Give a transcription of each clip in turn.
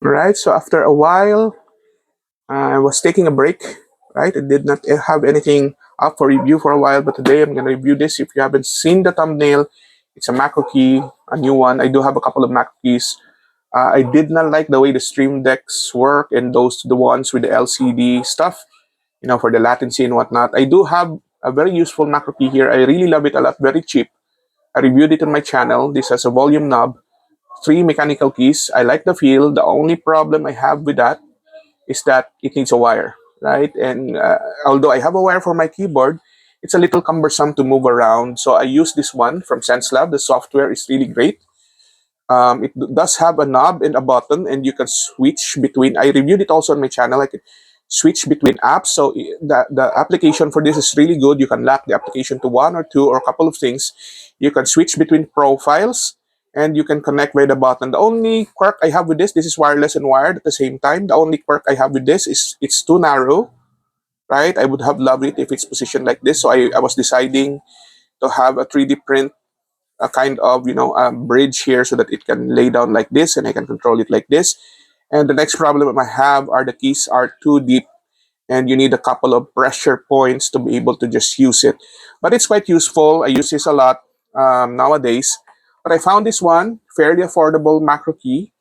Right, so after a while, I was taking a break, right? I did not have anything up for review for a while, but today I'm going to review this. If you haven't seen the thumbnail, it's a macro key, a new one. I do have a couple of macro keys. I did not like the way the stream decks work and the ones with the LCD stuff, for the latency and whatnot. I do have a very useful macro key here. I really love it a lot, very cheap. I reviewed it on my channel. This has a volume knob, three mechanical keys. I like the feel. The only problem I have with that is that it needs a wire, right? And although I have a wire for my keyboard, it's a little cumbersome to move around. So I use this one from SenseLab. The software is really great. It does have a knob and a button, and you can switch between. I reviewed it also on my channel. I can switch between apps. So the application for this is really good. You can lock the application to one or two or a couple of things. You can switch between profiles, and you can connect by the button. The only quirk I have with this is wireless and wired at the same time. The only quirk I have with this is it's too narrow, right? I would have loved it if it's positioned like this. So I was deciding to have a 3D print, a kind of bridge here so that it can lay down like this and I can control it like this. And the next problem I have are the keys are too deep and you need a couple of pressure points to be able to just use it. But it's quite useful. I use this a lot nowadays. But I found this one fairly affordable macro key.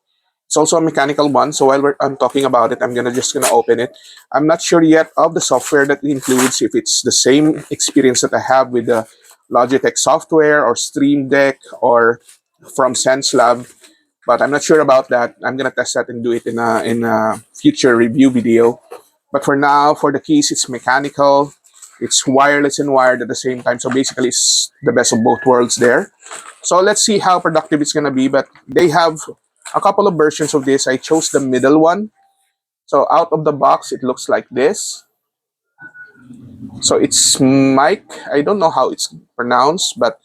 It's also a mechanical one. So while I'm talking about it, I'm just gonna open it. I'm not sure yet of the software that it includes. If it's the same experience that I have with the Logitech software or Stream Deck or from SenseLab, but I'm not sure about that. I'm gonna test that and do it in a future review video. But for now, for the keys, it's mechanical. It's wireless and wired at the same time. So basically, it's the best of both worlds there. So let's see how productive it's gonna be. But they have a couple of versions of this. I chose the middle one. So out of the box, it looks like this. So it's mic. I don't know how it's pronounced, but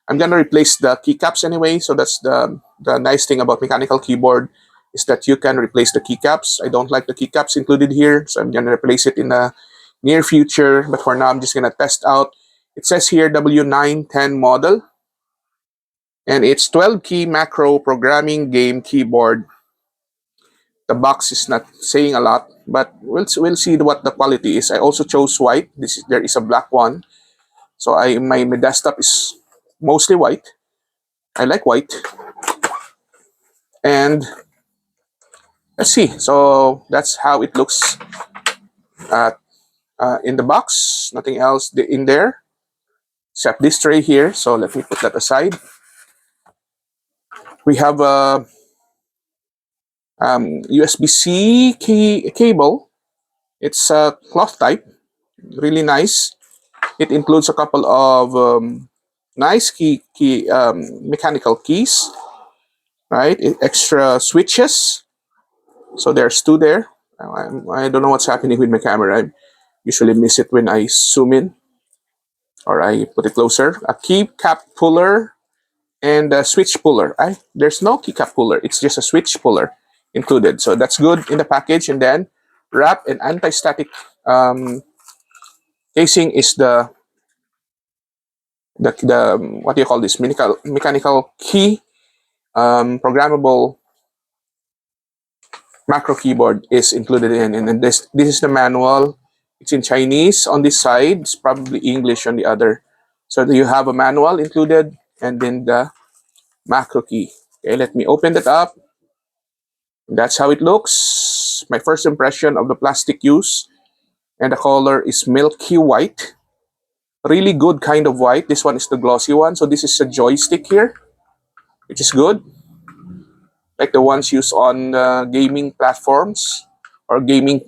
I'm gonna replace the keycaps anyway. So that's the nice thing about mechanical keyboard is that you can replace the keycaps. I don't like the keycaps included here, so I'm gonna replace it in the near future. But for now, I'm just gonna test out. It says here W910 model, and it's 12 key macro programming game keyboard. The box is not saying a lot, but we'll see what the quality is. I also chose white. There is a black one, so my desktop is mostly white. I like white, and let's see. So that's how it looks uh, in the box. Nothing else in there except this tray here. So let me put that aside. We have a USB-C cable. It's a cloth type, really nice. It includes a couple of nice mechanical keys, right? Extra switches. So there's two there. I don't know what's happening with my camera. I usually miss it when I zoom in or I put it closer. A keycap puller and a switch puller. There's no keycap puller. It's just a switch puller included. So that's good in the package. And then wrap and anti-static casing is the what do you call this, mechanical key programmable macro keyboard is included in. And then this is the manual. It's in Chinese on this side. It's probably English on the other. So you have a manual included and then the macro key. Okay, let me open that up. That's how it looks. My first impression of the plastic use. And the color is milky white. Really good kind of white. This one is the glossy one. So this is a joystick here, which is good. Like the ones used on gaming platforms or gaming,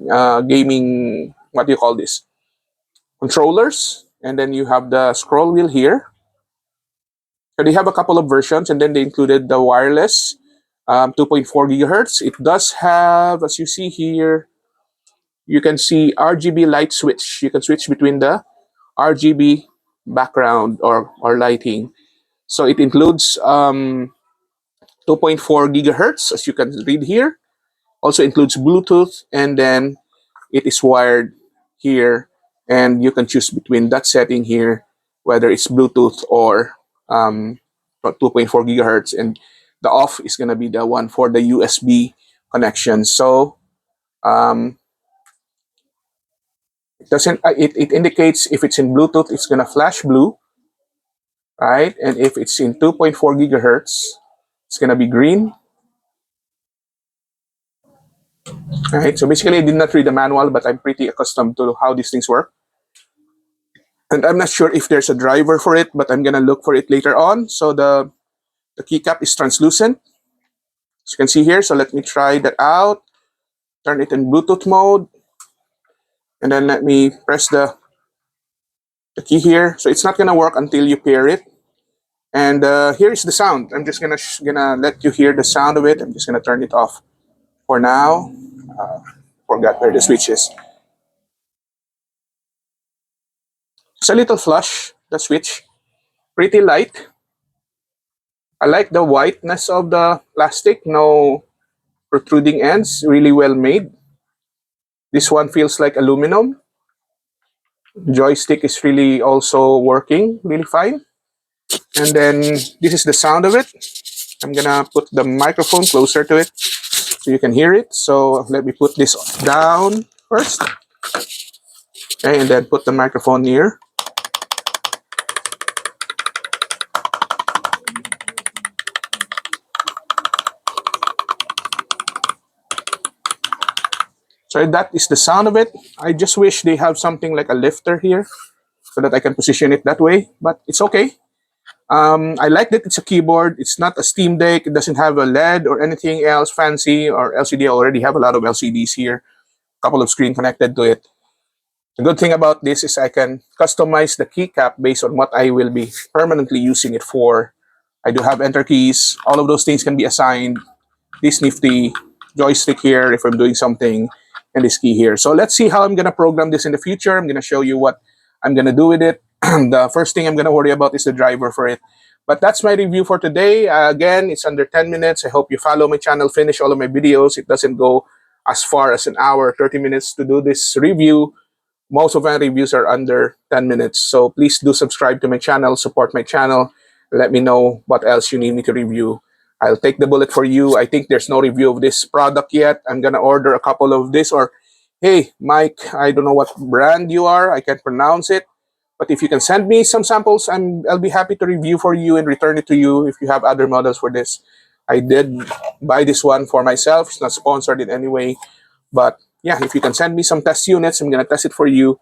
what do you call this? Controllers. And then you have the scroll wheel here. So they have a couple of versions, and then they included the wireless 2.4 gigahertz. It does have, as you see here, you can see RGB light switch. You can switch between the RGB background or lighting. So it includes 2.4 gigahertz, as you can read here. Also includes Bluetooth, and then it is wired here, and you can choose between that setting here, whether it's Bluetooth or 2.4 gigahertz, and the off is going to be the one for the USB connection. So it indicates if it's in Bluetooth, it's gonna flash blue, right? And if it's in 2.4 gigahertz, it's gonna be green. Right, so basically I did not read the manual, but I'm pretty accustomed to how these things work. And I'm not sure if there's a driver for it, but I'm gonna look for it later on. So the keycap is translucent, as you can see here. So let me try that out. Turn it in Bluetooth mode. And then let me press the key here. So it's not gonna work until you pair it. And here is the sound. I'm just gonna let you hear the sound of it. I'm just gonna turn it off for now. Forgot where the switch is. It's a little flush, the switch. Pretty light. I like the whiteness of the plastic. No protruding ends. Really well made. This one feels like aluminum. Joystick is really also working really fine. And then this is the sound of it. I'm gonna put the microphone closer to it so you can hear it. So let me put this down first. Okay, and then put the microphone near. So that is the sound of it. I just wish they have something like a lifter here so that I can position it that way, but it's okay. I like that it's a keyboard. It's not a Steam Deck. It doesn't have a LED or anything else fancy or LCD. I already have a lot of LCDs here, a couple of screens connected to it. The good thing about this is I can customize the keycap based on what I will be permanently using it for. I do have enter keys. All of those things can be assigned. This nifty joystick here if I'm doing something, and this key here. So let's see how I'm going to program this in the future. I'm going to show you what I'm going to do with it. The first thing I'm going to worry about is the driver for it. But that's my review for today. Again, it's under 10 minutes. I hope you follow my channel, finish all of my videos. It doesn't go as far as an hour, 30 minutes to do this review. Most of my reviews are under 10 minutes. So please do subscribe to my channel, support my channel. Let me know what else you need me to review. I'll take the bullet for you. I think there's no review of this product yet. I'm gonna order a couple of this, or hey, Mike, I don't know what brand you are. I can't pronounce it. But if you can send me some samples, I'll be happy to review for you and return it to you if you have other models for this. I did buy this one for myself. It's not sponsored in any way. But yeah, if you can send me some test units, I'm gonna test it for you.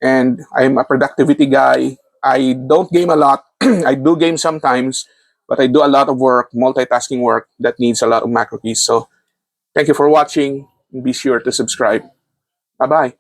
And I'm a productivity guy. I don't game a lot. I do game sometimes, but I do a lot of work, multitasking work that needs a lot of macro keys. So thank you for watching. Be sure to subscribe. Bye-bye.